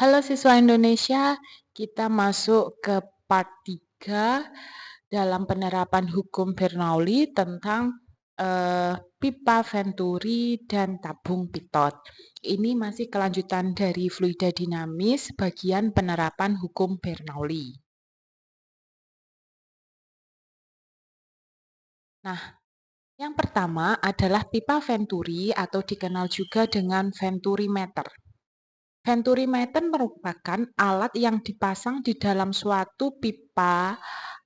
Halo siswa Indonesia, kita masuk ke part 3 dalam penerapan hukum Bernoulli tentang pipa Venturi dan tabung pitot. Ini masih kelanjutan dari fluida dinamis bagian penerapan hukum Bernoulli. Nah, yang pertama adalah pipa Venturi atau dikenal juga dengan Venturimeter. Venturimeter merupakan alat yang dipasang di dalam suatu pipa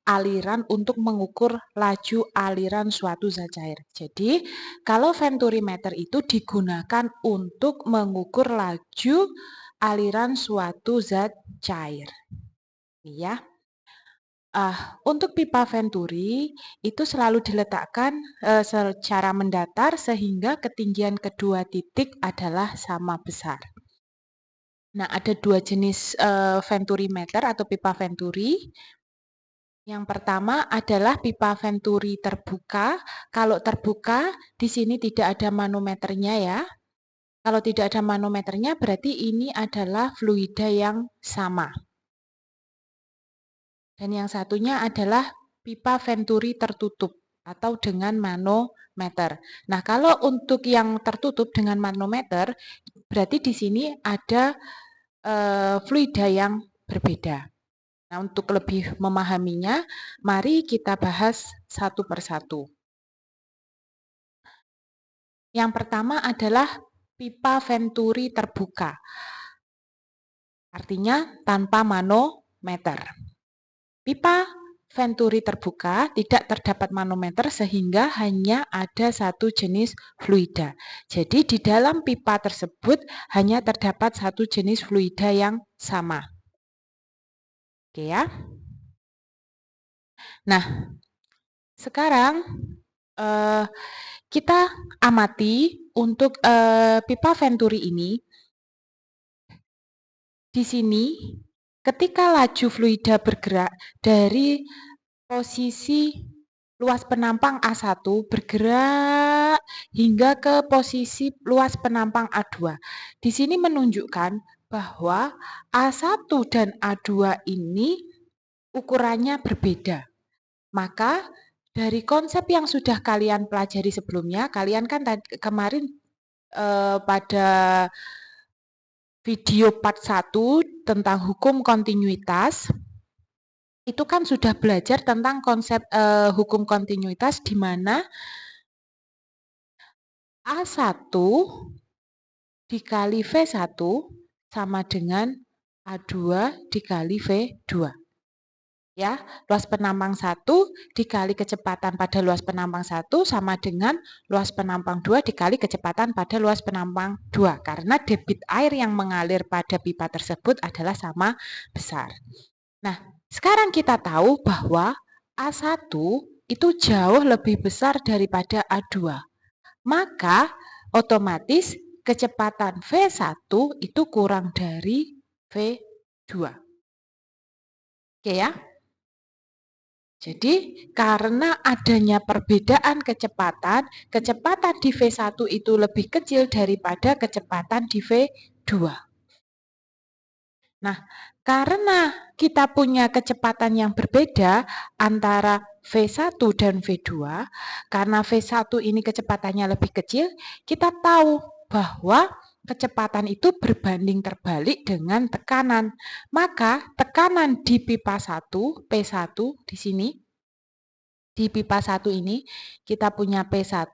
aliran untuk mengukur laju aliran suatu zat cair. Jadi, kalau venturimeter itu digunakan untuk mengukur laju aliran suatu zat cair. Ini ya. Untuk pipa venturi itu selalu diletakkan secara mendatar sehingga ketinggian kedua titik adalah sama besar. Nah, ada dua jenis venturimeter atau pipa venturi. Yang pertama adalah pipa venturi terbuka. Kalau terbuka, di sini tidak ada manometernya ya. Kalau tidak ada manometernya, berarti ini adalah fluida yang sama. Dan yang satunya adalah pipa venturi tertutup atau dengan manometer. Nah, kalau untuk yang tertutup dengan manometer, berarti di sini ada fluida yang berbeda. Nah, untuk lebih memahaminya, mari kita bahas satu persatu. Yang pertama adalah pipa venturi terbuka, artinya tanpa manometer. Pipa venturi terbuka tidak terdapat manometer sehingga hanya ada satu jenis fluida. Jadi di dalam pipa tersebut hanya terdapat satu jenis fluida yang sama. Oke ya. Nah, sekarang kita amati untuk pipa venturi ini. Di sini, ketika laju fluida bergerak dari posisi luas penampang A1 bergerak hingga ke posisi luas penampang A2. Di sini menunjukkan bahwa A1 dan A2 ini ukurannya berbeda. Maka dari konsep yang sudah kalian pelajari sebelumnya, kalian kan kemarin pada video part 1 tentang hukum kontinuitas, itu kan sudah belajar tentang konsep hukum kontinuitas di mana A1 dikali V1 sama dengan A2 dikali V2. Ya, luas penampang 1 dikali kecepatan pada luas penampang 1 sama dengan luas penampang 2 dikali kecepatan pada luas penampang 2. Karena debit air yang mengalir pada pipa tersebut adalah sama besar. Nah, sekarang kita tahu bahwa A1 itu jauh lebih besar daripada A2. Maka otomatis kecepatan V1 itu kurang dari V2. Oke ya? Jadi, karena adanya perbedaan kecepatan, kecepatan di V1 itu lebih kecil daripada kecepatan di V2. Nah, karena kita punya kecepatan yang berbeda antara V1 dan V2, karena V1 ini kecepatannya lebih kecil, kita tahu bahwa kecepatan itu berbanding terbalik dengan tekanan. Maka tekanan di pipa 1, P1 di sini, di pipa 1 ini kita punya P1,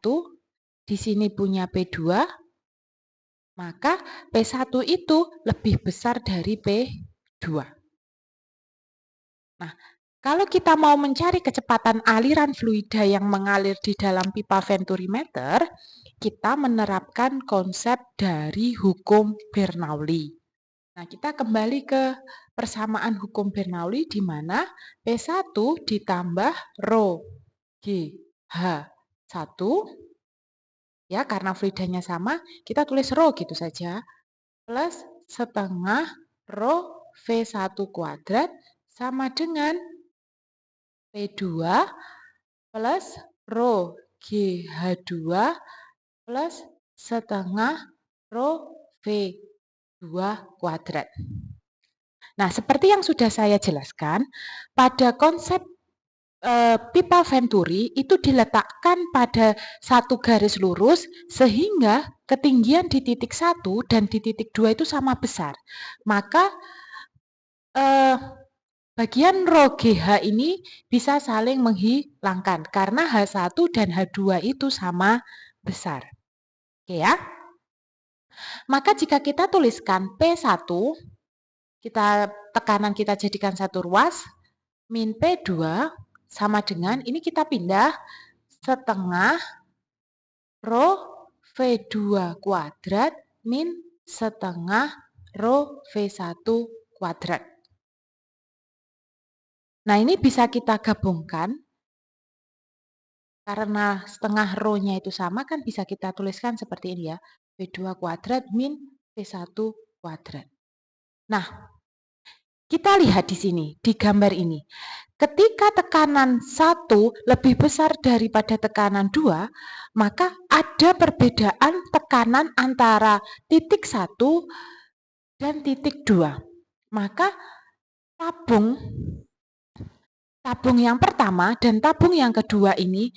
di sini punya P2, maka P1 itu lebih besar dari P2. Nah, kalau kita mau mencari kecepatan aliran fluida yang mengalir di dalam pipa venturimeter, kita menerapkan konsep dari hukum Bernoulli. Nah, kita kembali ke persamaan hukum Bernoulli di mana P1 ditambah rho G H1, ya karena fluidanya sama, kita tulis rho gitu saja, plus setengah rho V1 kuadrat sama dengan P2 plus rho GH2 plus setengah rho V2 kuadrat. Nah, seperti yang sudah saya jelaskan, pada konsep pipa Venturi itu diletakkan pada satu garis lurus sehingga ketinggian di titik 1 dan di titik 2 itu sama besar. Maka eh, bagian rho GH ini bisa saling menghilangkan karena H1 dan H2 itu sama besar. Oke ya. Maka jika kita tuliskan P1, tekanan kita jadikan satu ruas, min P2 sama dengan, ini kita pindah setengah rho V2 kuadrat min setengah rho V1 kuadrat. Nah, ini bisa kita gabungkan. Karena setengah rho-nya itu sama, kan bisa kita tuliskan seperti ini ya. V2 kuadrat min V1 kuadrat. Nah, kita lihat di sini, di gambar ini. Ketika tekanan 1 lebih besar daripada tekanan 2, maka ada perbedaan tekanan antara titik 1 dan titik 2. Maka tabung yang pertama dan tabung yang kedua ini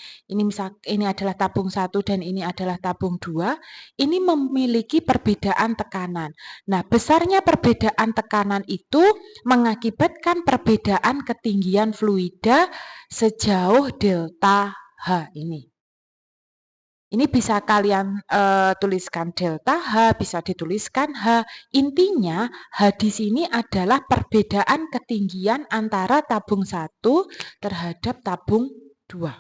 adalah tabung 1 dan ini adalah tabung 2, ini memiliki perbedaan tekanan. Nah, besarnya perbedaan tekanan itu mengakibatkan perbedaan ketinggian fluida sejauh delta H ini. Ini bisa kalian tuliskan delta H, bisa dituliskan H. Intinya H di sini adalah perbedaan ketinggian antara tabung 1 terhadap tabung 2.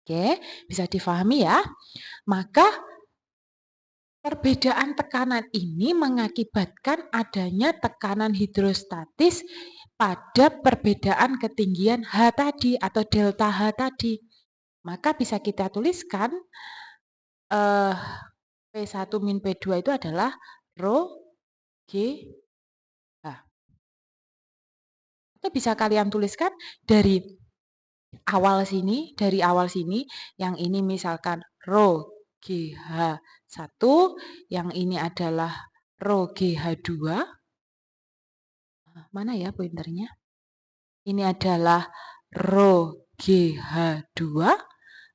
Oke, bisa difahami ya. Maka perbedaan tekanan ini mengakibatkan adanya tekanan hidrostatis pada perbedaan ketinggian H tadi atau delta H tadi. Maka bisa kita tuliskan P1 min P2 itu adalah rho G H. Itu bisa kalian tuliskan dari awal sini, yang ini misalkan rho GH1, yang ini adalah rho GH2. Mana ya pointernya? Ini adalah rho GH2.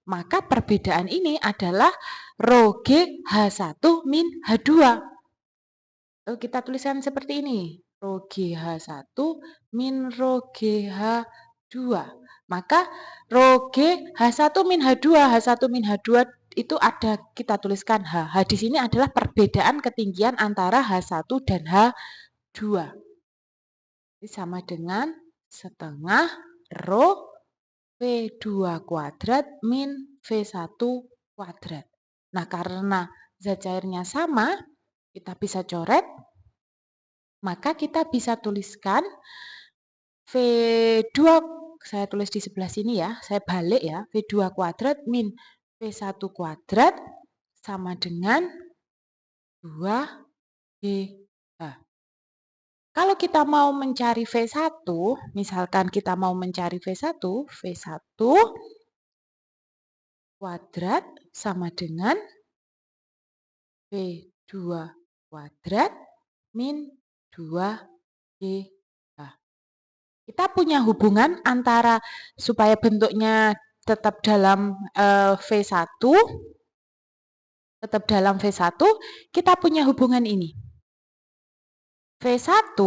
Maka perbedaan ini adalah rho G H1 min H2. Kita tuliskan seperti ini. Rho GH1 min rho GH2. Maka rho G H1 min H2, H1 min H2 itu ada, kita tuliskan H. H di sini adalah perbedaan ketinggian antara H1 dan H2. Ini sama dengan setengah rho V2 kuadrat min V1 kuadrat. Nah, karena zat cairnya sama, kita bisa coret, maka kita bisa tuliskan V2, saya tulis di sebelah sini ya, saya balik ya, V2 kuadrat min V1 kuadrat sama dengan 2GH. Kalau kita mau mencari V1, misalkan kita mau mencari V1 kuadrat sama dengan V2 kuadrat min 2GH. Kita punya hubungan antara, supaya bentuknya tetap dalam V1, kita punya hubungan ini. V1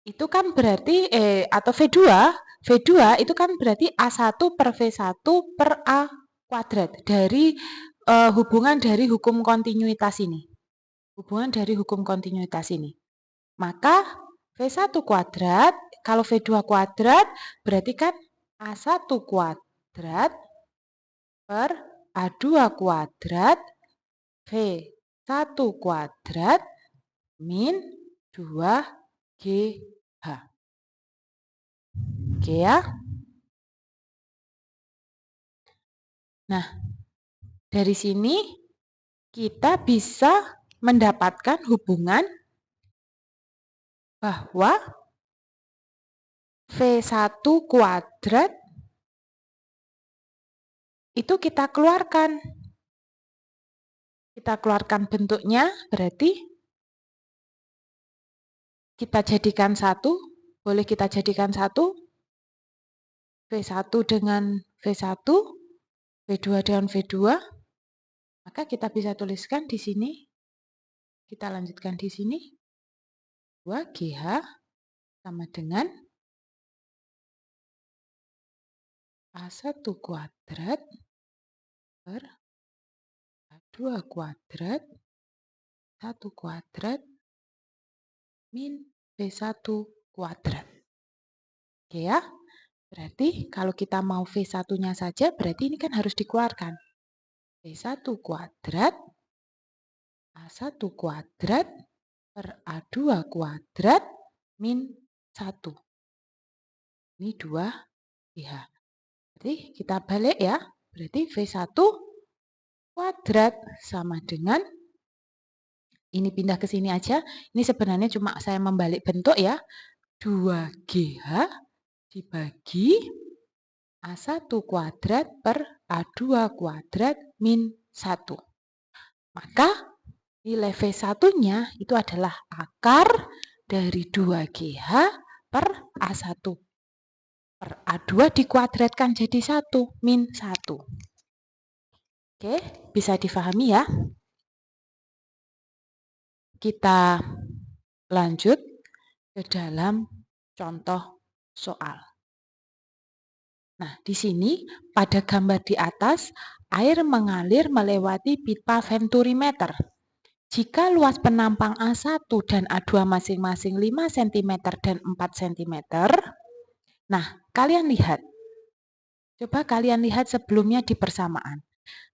itu kan berarti, atau V2 itu kan berarti A1 per V1 per A kuadrat dari hubungan dari hukum kontinuitas ini. Maka V1 kuadrat, kalau V2 kuadrat berarti kan A1 kuadrat per A2 kuadrat V1 kuadrat min 2GH. Oke ya. Nah, dari sini kita bisa mendapatkan hubungan bahwa V1 kuadrat itu kita keluarkan. Kita keluarkan bentuknya, berarti kita jadikan satu, boleh kita jadikan satu, V1 dengan V1, V2 dengan V2, maka kita bisa tuliskan di sini, kita lanjutkan di sini, 2GH sama dengan A1 kuadrat per A2 kuadrat, 1 kuadrat, min V1 kuadrat. Oke ya, berarti kalau kita mau V1-nya saja, berarti ini kan harus dikeluarkan. V1 kuadrat, A1 kuadrat, per A2 kuadrat, min 1. Ini 2GH. Berarti kita balik ya. Berarti V1 kuadrat sama dengan, ini pindah ke sini aja. Ini sebenarnya cuma saya membalik bentuk ya. 2GH dibagi A1 kuadrat per A2 kuadrat min 1. Maka nilai V1-nya itu adalah akar dari 2GH per A1 per A2 dikuadratkan jadi 1 min 1. Oke, bisa difahami ya? Kita lanjut ke dalam contoh soal. Nah, di sini pada gambar di atas, air mengalir melewati pipa venturimeter. Jika luas penampang A1 dan A2 masing-masing 5 cm dan 4 cm, nah, kalian lihat. Coba kalian lihat sebelumnya di persamaan.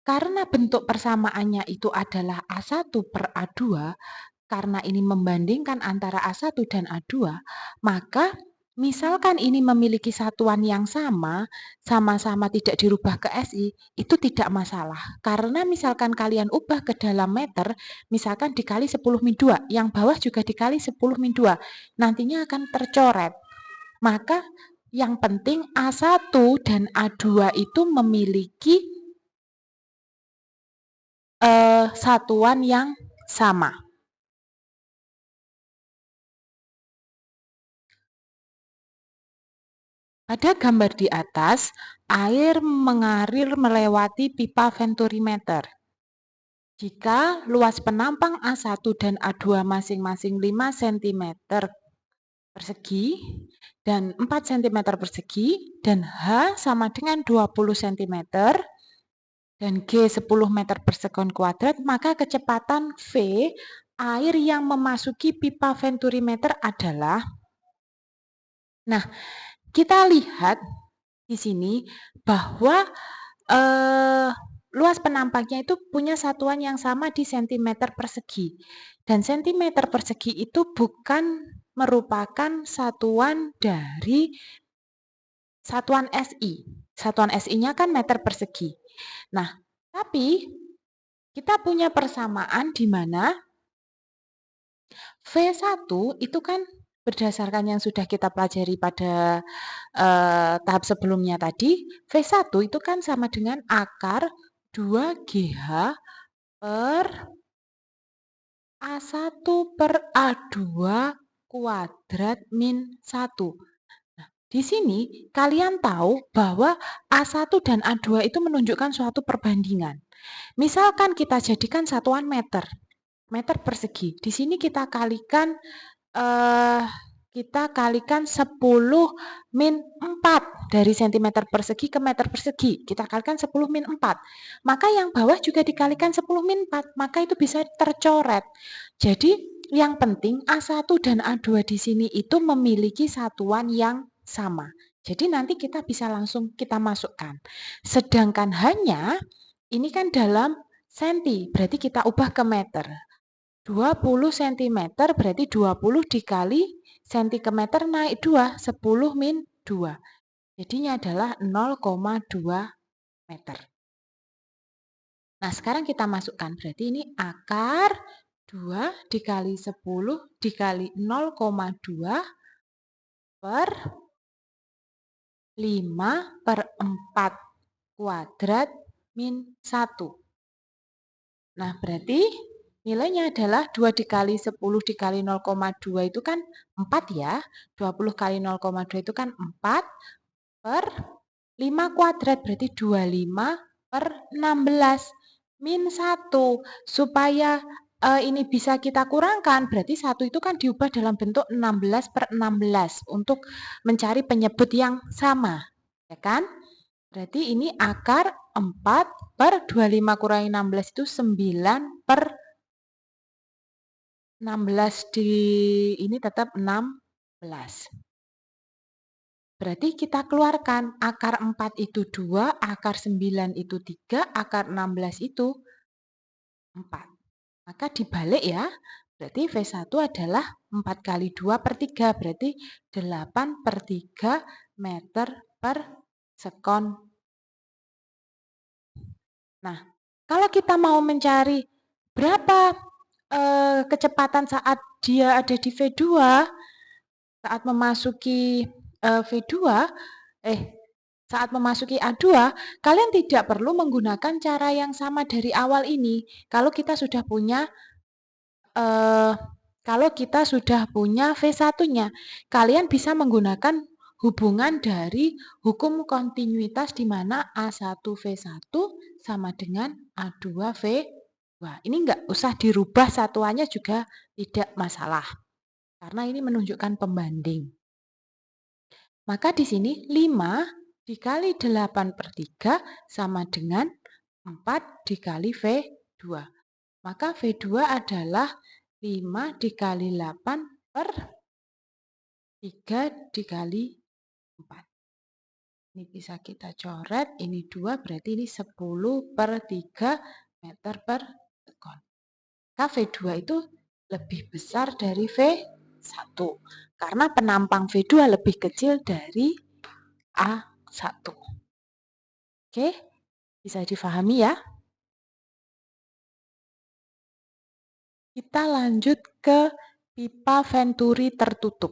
Karena bentuk persamaannya itu adalah A1 per A2, karena ini membandingkan antara A1 dan A2, maka misalkan ini memiliki satuan yang sama-sama tidak dirubah ke SI, itu tidak masalah. Karena misalkan kalian ubah ke dalam meter, misalkan dikali 10 min 2, yang bawah juga dikali 10 min 2, nantinya akan tercoret. Maka yang penting A1 dan A2 itu memiliki satuan yang sama. Pada gambar di atas, air mengalir melewati pipa venturimeter. Jika luas penampang A1 dan A2 masing-masing 5 cm persegi dan 4 cm persegi dan H sama dengan 20 cm dan G 10 meter per sekon kuadrat, maka kecepatan V air yang memasuki pipa venturimeter adalah, nah, kita lihat di sini bahwa luas penampaknya itu punya satuan yang sama di cm persegi. Dan cm persegi itu bukan merupakan satuan dari satuan SI. Satuan SI-nya kan meter persegi. Nah, tapi kita punya persamaan di mana V1 itu kan berdasarkan yang sudah kita pelajari pada tahap sebelumnya tadi, V1 itu kan sama dengan akar 2GH per A1 per A2 kuadrat min 1. Nah, di sini kalian tahu bahwa A1 dan A2 itu menunjukkan suatu perbandingan. Misalkan kita jadikan satuan meter persegi. Di sini kita kalikan 10 min 4 dari cm persegi ke meter persegi. Kita kalikan 10 min 4. Maka yang bawah juga dikalikan 10 min 4. Maka itu bisa tercoret. Jadi yang penting A1 dan A2 di sini itu memiliki satuan yang sama. Jadi nanti kita bisa langsung kita masukkan. Sedangkan hanya ini kan dalam senti, berarti kita ubah ke meter. 20 cm berarti 20 dikali senti ke meter naik 2, 10 min 2. Jadinya adalah 0,2 meter. Nah, sekarang kita masukkan. Berarti ini akar 2 dikali 10 dikali 0,2 per 5 per 4 kuadrat min 1. Nah, berarti Nilainya adalah 2 dikali 10 dikali 0,2 itu kan 4 ya. 20 kali 0,2 itu kan 4 per 5 kuadrat. Berarti 25 per 16 min 1. Supaya ini bisa kita kurangkan, berarti 1 itu kan diubah dalam bentuk 16 per 16 untuk mencari penyebut yang sama. Ya kan? Berarti ini akar 4 per 25 kurangi 16 itu 9 per 16 di ini tetap 16. Berarti kita keluarkan akar 4 itu 2, akar 9 itu 3, akar 16 itu 4. Maka dibalik ya. Berarti V1 adalah 4 kali 2 per 3. Berarti 8 per 3 meter per sekon. Nah, kalau kita mau mencari berapa kecepatan saat dia ada di V2, saat memasuki V2, saat memasuki A2, kalian tidak perlu menggunakan cara yang sama dari awal ini. Kalau kita sudah punya V1-nya, kalian bisa menggunakan hubungan dari hukum kontinuitas di mana A1V1 sama dengan A2V2. Ini enggak usah dirubah satuannya juga tidak masalah. Karena ini menunjukkan pembanding. Maka di sini 5 dikali 8 per 3 sama dengan 4 dikali V2. Maka V2 adalah 5 dikali 8 per 3 dikali 4. Ini bisa kita coret, ini 2 berarti ini 10 per 3 meter per sekon. Maka V2 itu lebih besar dari V1. Karena penampang V2 lebih kecil dari A1. Oke, bisa difahami ya? Kita lanjut ke pipa Venturi tertutup.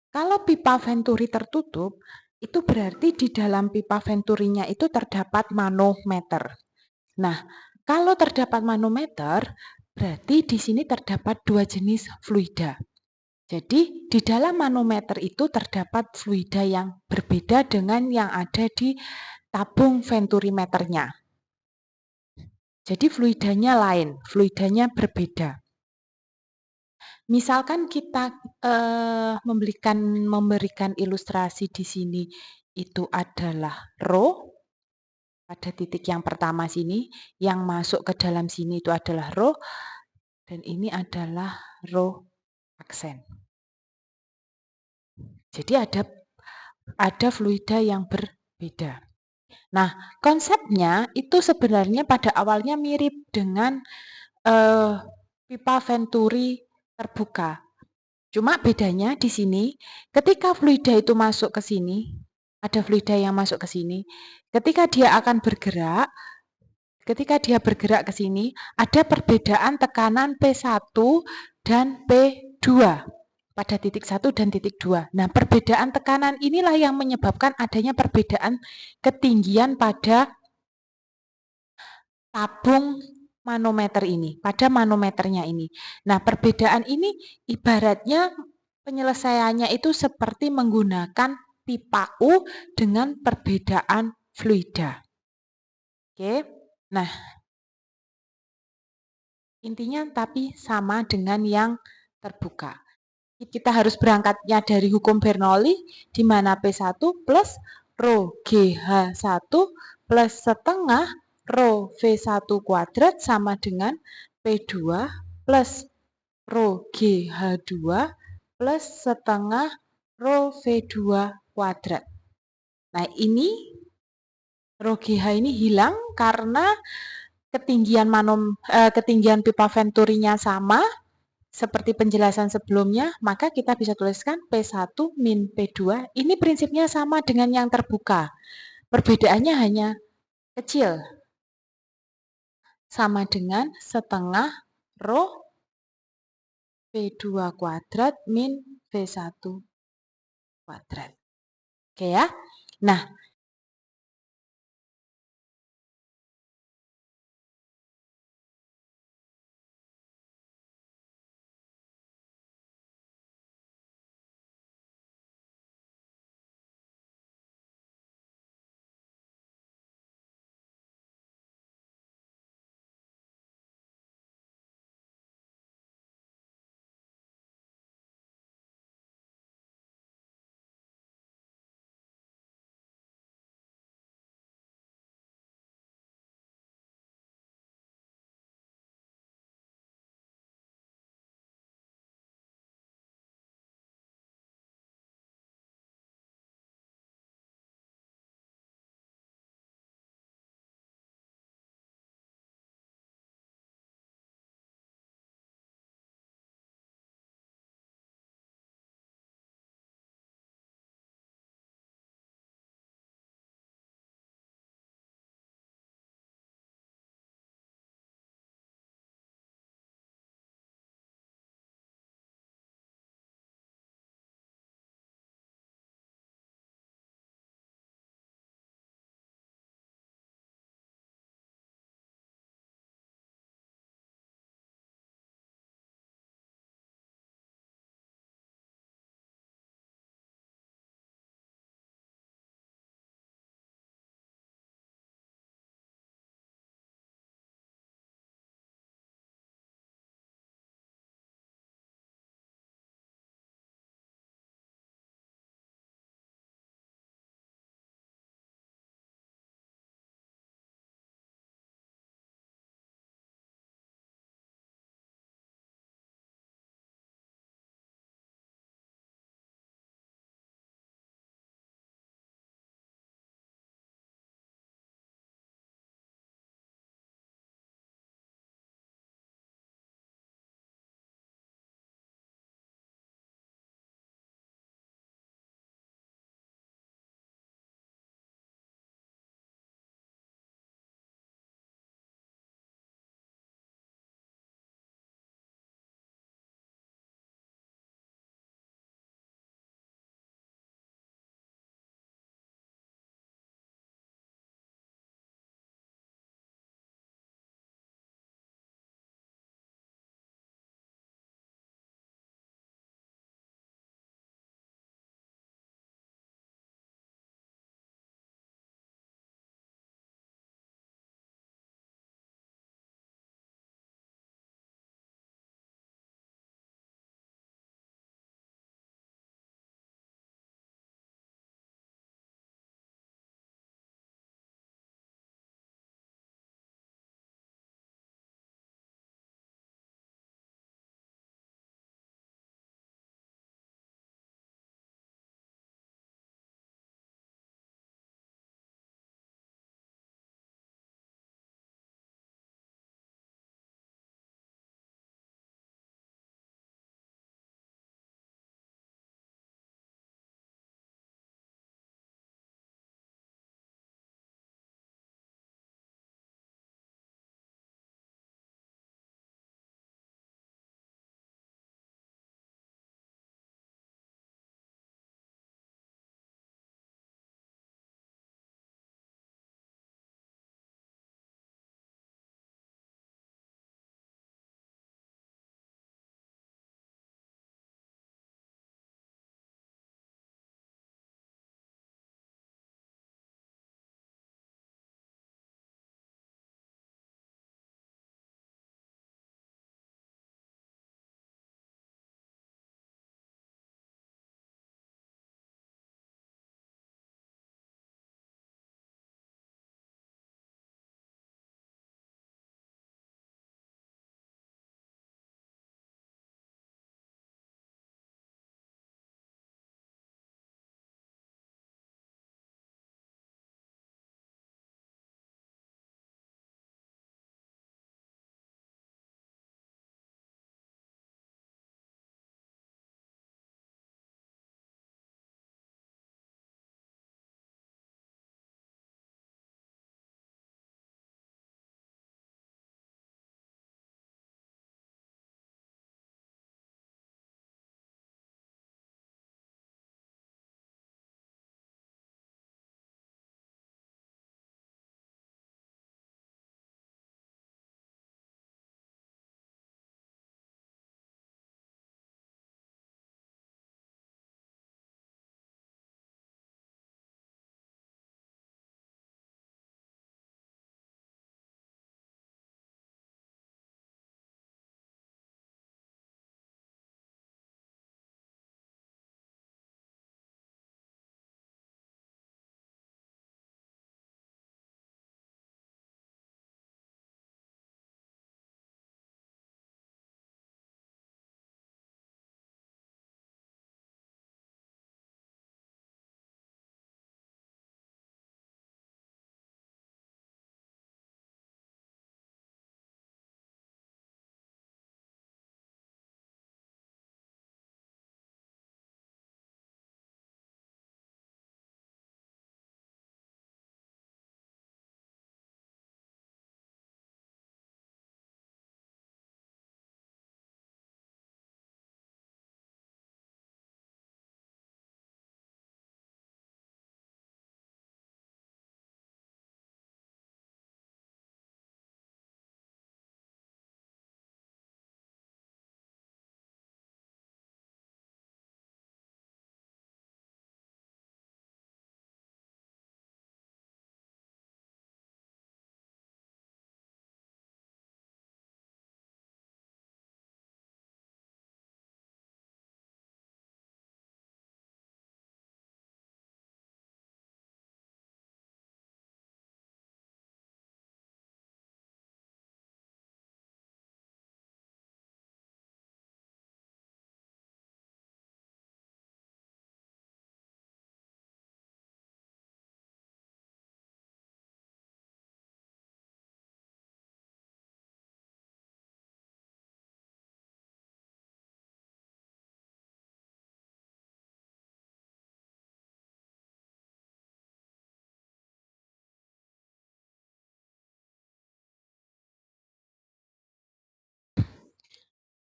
Kalau pipa Venturi tertutup, itu berarti di dalam pipa Venturinya itu terdapat manometer. Nah, kalau terdapat manometer, berarti di sini terdapat dua jenis fluida. Jadi, di dalam manometer itu terdapat fluida yang berbeda dengan yang ada di tabung venturimeternya. Jadi, fluidanya lain, fluidanya berbeda. Misalkan kita memberikan ilustrasi di sini itu adalah rho pada titik yang pertama sini, yang masuk ke dalam sini itu adalah rho, dan ini adalah rho aksen. Jadi ada fluida yang berbeda. Nah, konsepnya itu sebenarnya pada awalnya mirip dengan pipa Venturi terbuka. Cuma bedanya di sini, ketika fluida itu masuk ke sini, ada fluida yang masuk ke sini, ketika dia akan bergerak, ketika dia bergerak ke sini, ada perbedaan tekanan P1 dan P2 pada titik 1 dan titik 2. Nah, perbedaan tekanan inilah yang menyebabkan adanya perbedaan ketinggian pada tabung manometer ini, pada manometernya ini. Nah, perbedaan ini ibaratnya penyelesaiannya itu seperti menggunakan pipa U dengan perbedaan fluida. Oke, nah intinya tapi sama dengan yang terbuka. Kita harus berangkatnya dari hukum Bernoulli, di mana P1 plus rho GH1 plus setengah rho V1 kuadrat sama dengan P2 plus rho GH2 plus setengah rho V2 kuadrat. Nah, ini rho GH ini hilang karena ketinggian pipa Venturinya sama seperti penjelasan sebelumnya, maka kita bisa tuliskan P1 min P2. Ini prinsipnya sama dengan yang terbuka. Perbedaannya hanya kecil. Sama dengan setengah rho P2 kuadrat min V1 kuadrat. Oke ya. Nah,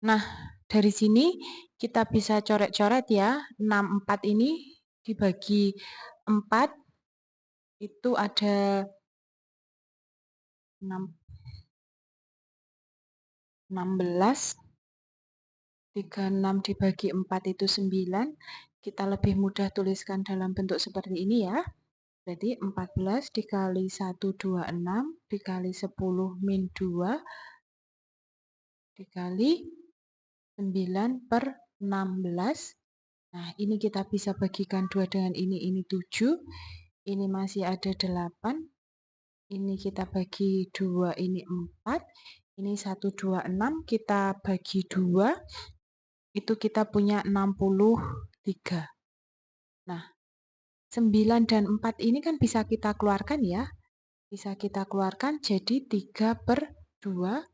Nah, dari sini kita bisa coret-coret ya. 64 ini dibagi 4 itu ada 16. 36 dibagi 4 itu 9. Kita lebih mudah tuliskan dalam bentuk seperti ini ya. Jadi 14 dikali 126 dikali 10 min 2 dikali 9 per 16. Nah, ini kita bisa bagikan 2 dengan ini 7. Ini masih ada 8. Ini kita bagi 2, ini 4. Ini 126 kita bagi 2. Itu kita punya 63. Nah, 9 dan 4 ini kan bisa kita keluarkan ya. Bisa kita keluarkan jadi 3 per 2.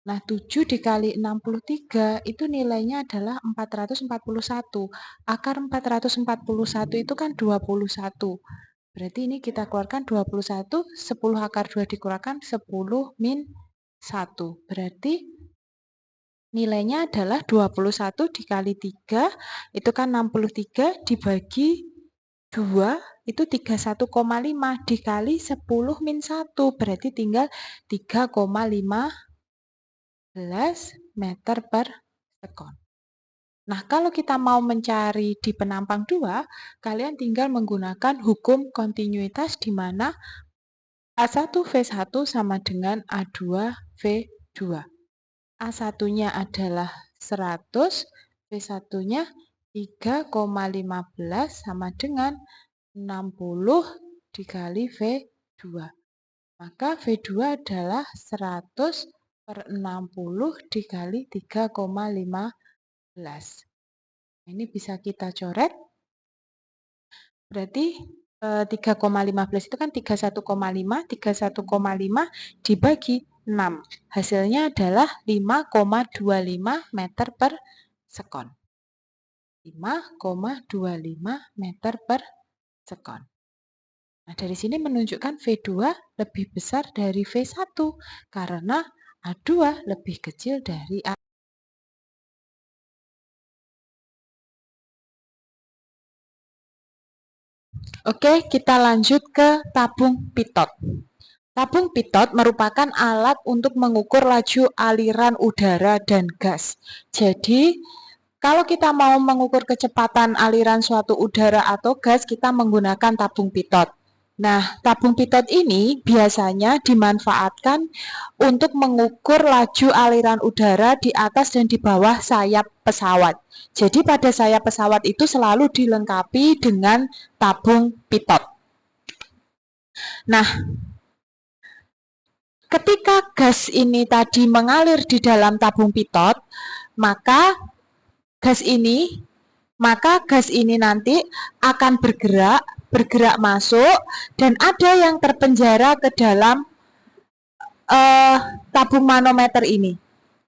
Nah, 7 dikali 63 itu nilainya adalah 441. Akar 441 itu kan 21. Berarti ini kita keluarkan 21, 10 akar 2 dikeluarkan 10 min 1. Berarti nilainya adalah 21 dikali 3, itu kan 63 dibagi 2, itu 31,5 dikali 10 min 1, berarti tinggal 3,15 meter per sekon. Nah, kalau kita mau mencari di penampang 2, kalian tinggal menggunakan hukum kontinuitas di mana A1V1 sama dengan A2V2. A1-nya adalah 100, V1-nya 3,15 sama dengan 60 dikali V2. Maka V2 adalah 100 per 60 dikali 3,15. Ini bisa kita coret. Berarti 3,15 itu kan 31,5. 31,5 dibagi 6. Hasilnya adalah 5,25 meter per sekon. 5,25 meter per sekon. Nah, dari sini menunjukkan V2 lebih besar dari V1 karena A2 lebih kecil dari A. Oke, kita lanjut ke tabung pitot. Tabung pitot merupakan alat untuk mengukur laju aliran udara dan gas. Jadi, kalau kita mau mengukur kecepatan aliran suatu udara atau gas, kita menggunakan tabung pitot. Nah, tabung pitot ini biasanya dimanfaatkan untuk mengukur laju aliran udara di atas dan di bawah sayap pesawat. Jadi pada sayap pesawat itu selalu dilengkapi dengan tabung pitot. Nah, ketika gas ini tadi mengalir di dalam tabung pitot, maka gas ini nanti akan bergerak masuk dan ada yang terpenjara ke dalam tabung manometer ini.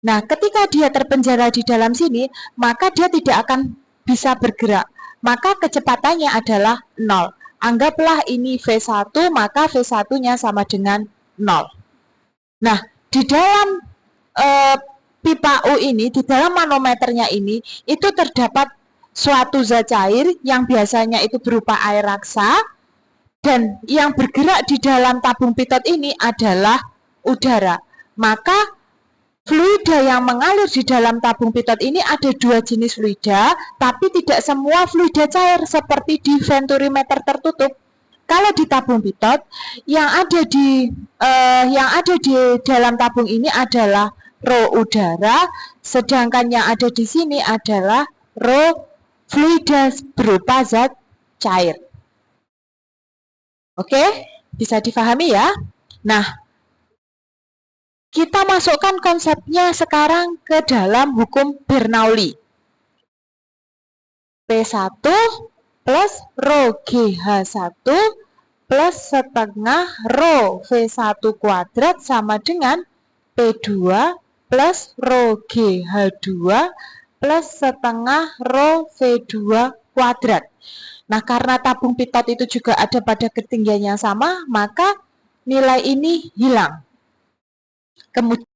Nah, ketika dia terpenjara di dalam sini, maka dia tidak akan bisa bergerak. Maka kecepatannya adalah 0. Anggaplah ini V1, maka V1-nya sama dengan 0. Nah, di dalam pipa U ini, di dalam manometernya ini, itu terdapat suatu zat cair yang biasanya itu berupa air raksa, dan yang bergerak di dalam tabung pitot ini adalah udara. Maka fluida yang mengalir di dalam tabung pitot ini ada 2 jenis fluida, tapi tidak semua fluida cair seperti di venturimeter tertutup. Kalau di tabung pitot, yang ada di dalam tabung ini adalah rho udara, sedangkan yang ada di sini adalah rho fluida berupa zat cair. Oke, bisa difahami ya? Nah, kita masukkan konsepnya sekarang ke dalam hukum Bernoulli. P1 plus rho GH1 plus setengah rho V1 kuadrat sama dengan P2 plus rho GH2 plus setengah rho V2 kuadrat. Nah, karena tabung pitot itu juga ada pada ketinggian yang sama, maka nilai ini hilang. Kemudian